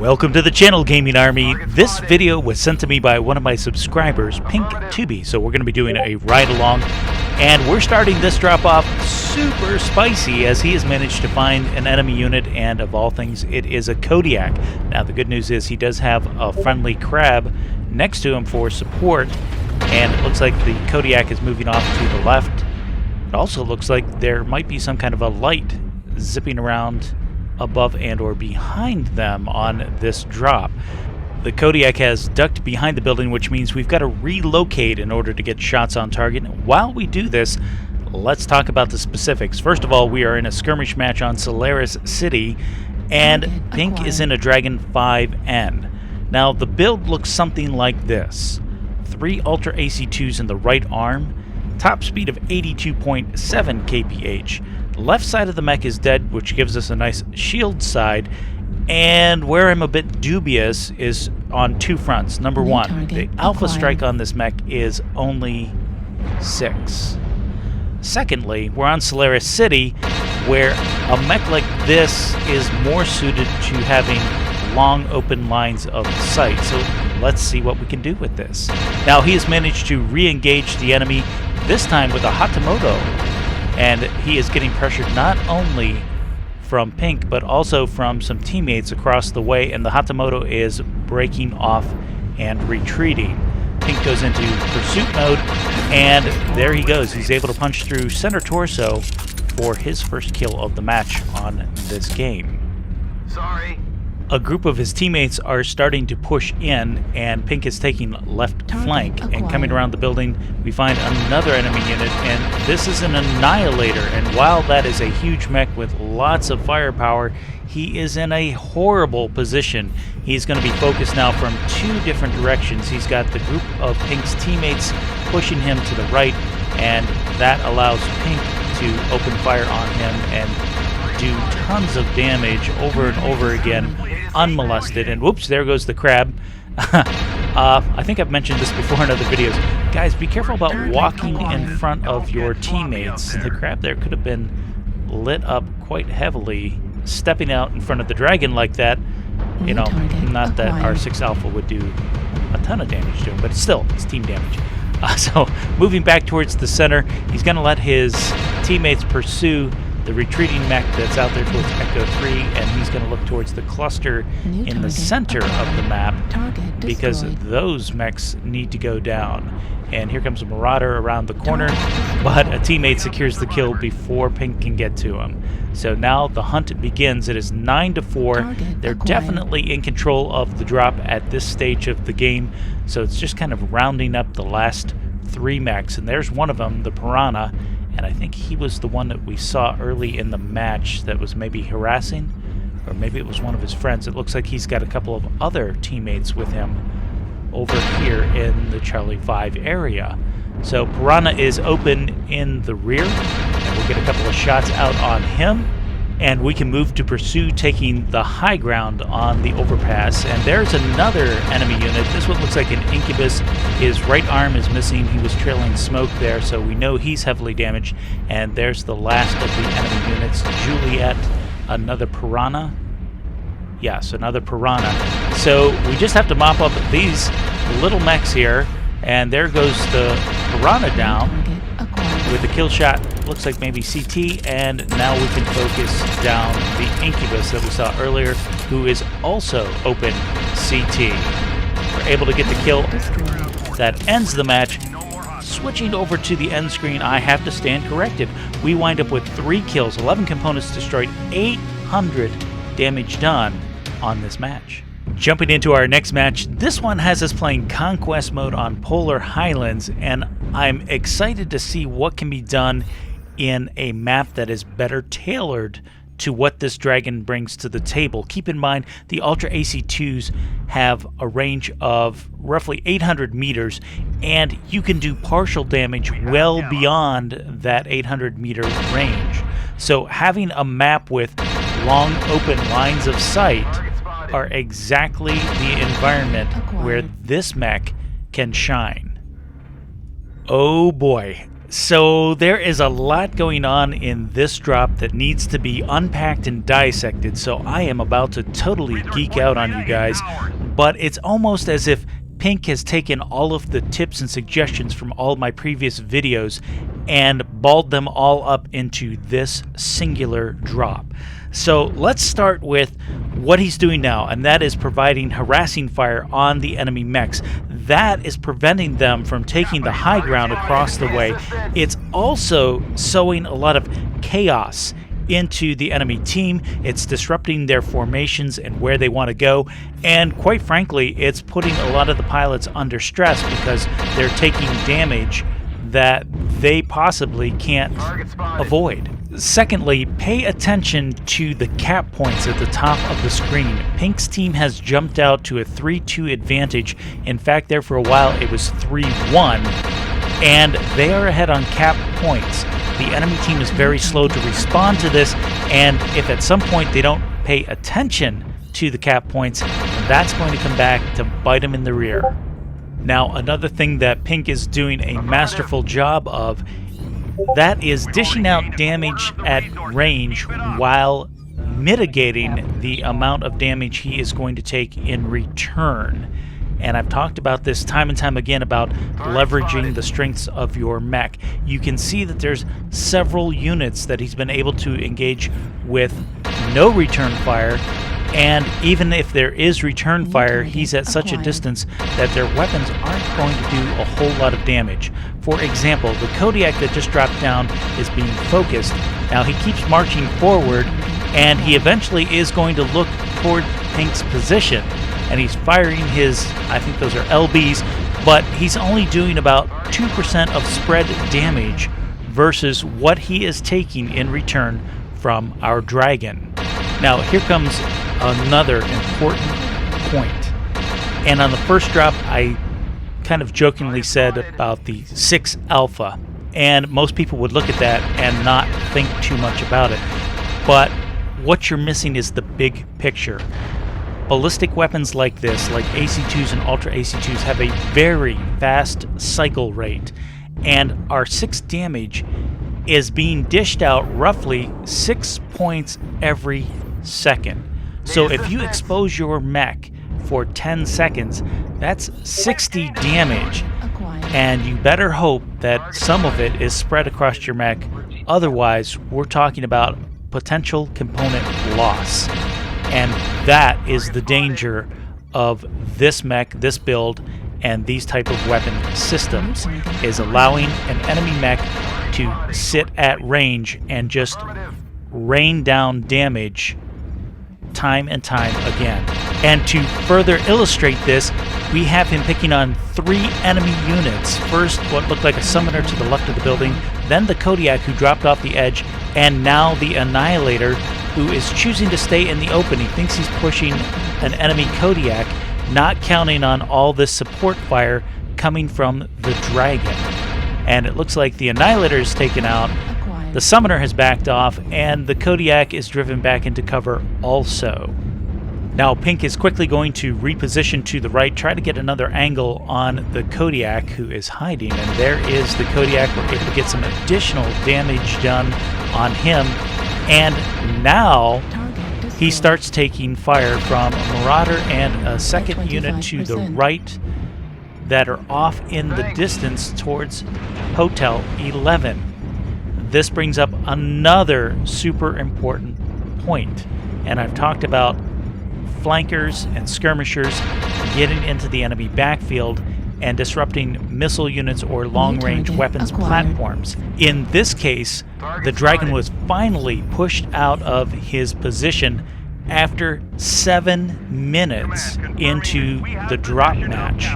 Welcome to the channel, Gaming Army. This video was sent to me by one of my subscribers, Pink Tubi, so we're going to be doing a ride-along, and we're starting this drop off super spicy as he has managed to find an enemy unit, and of all things, it is a Kodiak. Now, the good news is he does have a friendly crab next to him for support, and it looks like the Kodiak is moving off to the left. It also looks like there might be some kind of a light zipping around above and or behind them on this drop. The Kodiak has ducked behind the building, which means we've got to relocate in order to get shots on target. While we do this, let's talk about the specifics. First of all, we are in a skirmish match on Sleepless City, and Pink is in a Dragon 5N. Now, the build looks something like this. 3 Ultra AC2s in the right arm, top speed of 82.7 kph. The left side of the mech is dead, which gives us a nice shield side, and where I'm a bit dubious is on 2 fronts. Number 1, the alpha strike on this mech is only 6. Secondly, we're on Sleepless City, where a mech like this is more suited to having long open lines of sight. So let's see what we can do with this. Now, he has managed to re-engage the enemy, this time with a Hatamoto, and he is getting pressured not only from Pink but also from some teammates across the way, and the Hatamoto is breaking off and retreating. Pink goes into pursuit mode, and there he goes. He's able to punch through center torso for his first kill of the match on this game. Sorry. A group of his teammates are starting to push in, and Pink is taking left flank, and coming around the building we find another enemy unit, and this is an Annihilator, and while that is a huge mech with lots of firepower, he is in a horrible position. He's going to be focused now from 2 different directions. He's got the group of Pink's teammates pushing him to the right, and that allows Pink to open fire on him and do tons of damage over and over again, unmolested. And whoops, there goes the crab. I think I've mentioned this before in other videos. Guys, be careful about walking in front of your teammates. The crab there could have been lit up quite heavily. Stepping out in front of the dragon like that, you know, not that our 6 Alpha would do a ton of damage to him, but still, it's team damage. So, moving back towards the center, he's going to let his teammates pursue the retreating mech that's out there towards Echo 3, and he's going to look towards the cluster in the center of the map, because those mechs need to go down. And here comes a Marauder around the corner, but a teammate secures the kill before Pink can get to him. So now the hunt begins. It is 9-4. They're definitely in control of the drop at this stage of the game, so it's just kind of rounding up the last 3 mechs, and there's one of them, the Piranha, and I think he was the one that we saw early in the match that was maybe harassing, or maybe it was one of his friends. It looks like he's got a couple of other teammates with him over here in the Charlie 5 area. So Piranha is open in the rear, and we'll get a couple of shots out on him, and we can move to pursue, taking the high ground on the overpass. And there's another enemy unit. This one looks like an Incubus. His right arm is missing. He was trailing smoke there, so we know he's heavily damaged. And there's the last of the enemy units. Juliet, another Piranha. Yes, another Piranha. So we just have to mop up these little mechs here, and there goes the Piranha down with the kill shot. Looks like maybe CT, and now we can focus down the Incubus that we saw earlier, who is also open CT. We're able to get the kill that ends the match. Switching over to the end screen, I have to stand corrected. We wind up with 3 kills, 11 components destroyed, 800 damage done on this match. Jumping into our next match, this one has us playing Conquest mode on Polar Highlands, and I'm excited to see what can be done in a map that is better tailored to what this dragon brings to the table. Keep in mind, the Ultra AC2s have a range of roughly 800 meters, and you can do partial damage well beyond that 800 meter range. So having a map with long open lines of sight are exactly the environment where this mech can shine. Oh boy, So there is a lot going on in this drop that needs to be unpacked and dissected, so I am about to totally geek out on you guys, but it's almost as if Pink has taken all of the tips and suggestions from all of my previous videos and balled them all up into this singular drop. So let's start with what he's doing now, and that is providing harassing fire on the enemy mechs. That is preventing them from taking the high ground across the way. It's also sowing a lot of chaos into the enemy team. It's disrupting their formations and where they want to go, and quite frankly, it's putting a lot of the pilots under stress because they're taking damage that they possibly can't avoid. Secondly, pay attention to the cap points at the top of the screen. Pink's team has jumped out to a 3-2 advantage. In fact, there for a while it was 3-1, and they are ahead on cap points. The enemy team is very slow to respond to this, and if at some point they don't pay attention to the cap points, that's going to come back to bite them in the rear. Now, another thing that Pink is doing a masterful job of, that is dishing out damage at range while mitigating the amount of damage he is going to take in return. And I've talked about this time and time again about leveraging the strengths of your mech. You can see that there's several units that he's been able to engage with no return fire, and even if there is return fire, he's at such a distance that their weapons aren't going to do a whole lot of damage. For example, the Kodiak that just dropped down is being focused. Now he keeps marching forward, and he eventually is going to look toward Pink's position, and he's firing his, I think those are LBs, but he's only doing about 2% of spread damage versus what he is taking in return from our Dragon. Now here comes another important point. And on the first drop, I kind of jokingly said about the 6 Alpha, and most people would look at that and not think too much about it. But what you're missing is the big picture. Ballistic weapons like this, like AC2s and Ultra AC2s, have a very fast cycle rate, and our 6 damage is being dished out roughly 6 points every second. So if you expose your mech for 10 seconds, that's 60 damage, and you better hope that some of it is spread across your mech. Otherwise, we're talking about potential component loss, and that is the danger of this mech, this build, and these type of weapon systems, is allowing an enemy mech to sit at range and just rain down damage time and time again. And to further illustrate this, we have him picking on 3 enemy units. First, what looked like a summoner to the left of the building, then the Kodiak who dropped off the edge, and now the Annihilator who is choosing to stay in the open. He thinks he's pushing an enemy Kodiak, not counting on all this support fire coming from the Dragon. And it looks like the Annihilator is taken out, the Summoner has backed off, and the Kodiak is driven back into cover also. Now Pink is quickly going to reposition to the right, try to get another angle on the Kodiak who is hiding, and there is the Kodiak. We're able to get some additional damage done on him, and now he starts taking fire from a Marauder and a second unit to the right that are off in the distance towards Hotel 11. This brings up another super important point, and I've talked about flankers and skirmishers getting into the enemy backfield and disrupting missile units or long-range weapons platforms. In this case, the Dragon was finally pushed out of his position after 7 minutes into the drop match.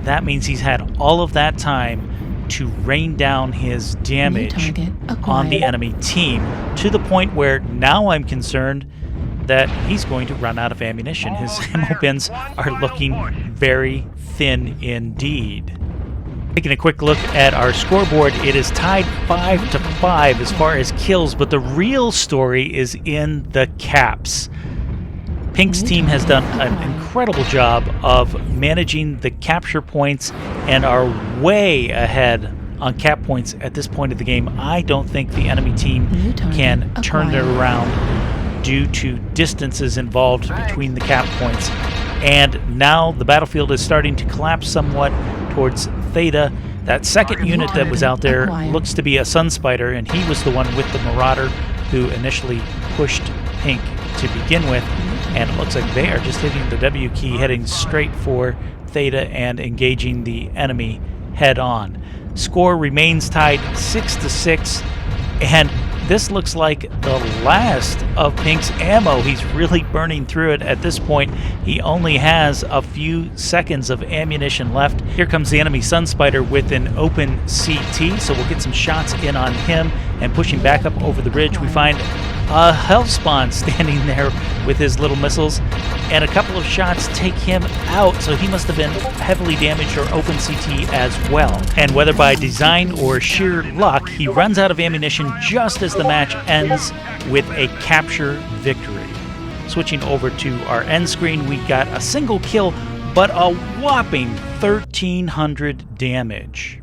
That means he's had all of that time to rain down his damage on the enemy team, to the point where now I'm concerned that he's going to run out of ammunition. His ammo bins are looking very thin indeed. Taking a quick look at our scoreboard, it is tied 5-5 as far as kills, but the real story is in the caps. Pink's team has done an incredible job of managing the capture points and are way ahead on cap points at this point of the game. I don't think the enemy team can turn it around due to distances involved between the cap points. And now the battlefield is starting to collapse somewhat towards Theta. That second unit that was out there looks to be a Sun Spider, and he was the one with the Marauder who initially pushed Pink to begin with. And it looks like they are just hitting the W key, heading straight for Theta and engaging the enemy head on. Score remains tied 6-6, and this looks like the last of Pink's ammo. He's really burning through it at this point. He only has a few seconds of ammunition left. Here comes the enemy Sun Spider with an open CT, so we'll get some shots in on him. And pushing back up over the ridge, we find a Hellspawn standing there with his little missiles, and a couple of shots take him out, so he must have been heavily damaged or open CT as well. And whether by design or sheer luck, he runs out of ammunition just as the match ends with a capture victory. Switching over to our end screen, we got a single kill, but a whopping 1,300 damage.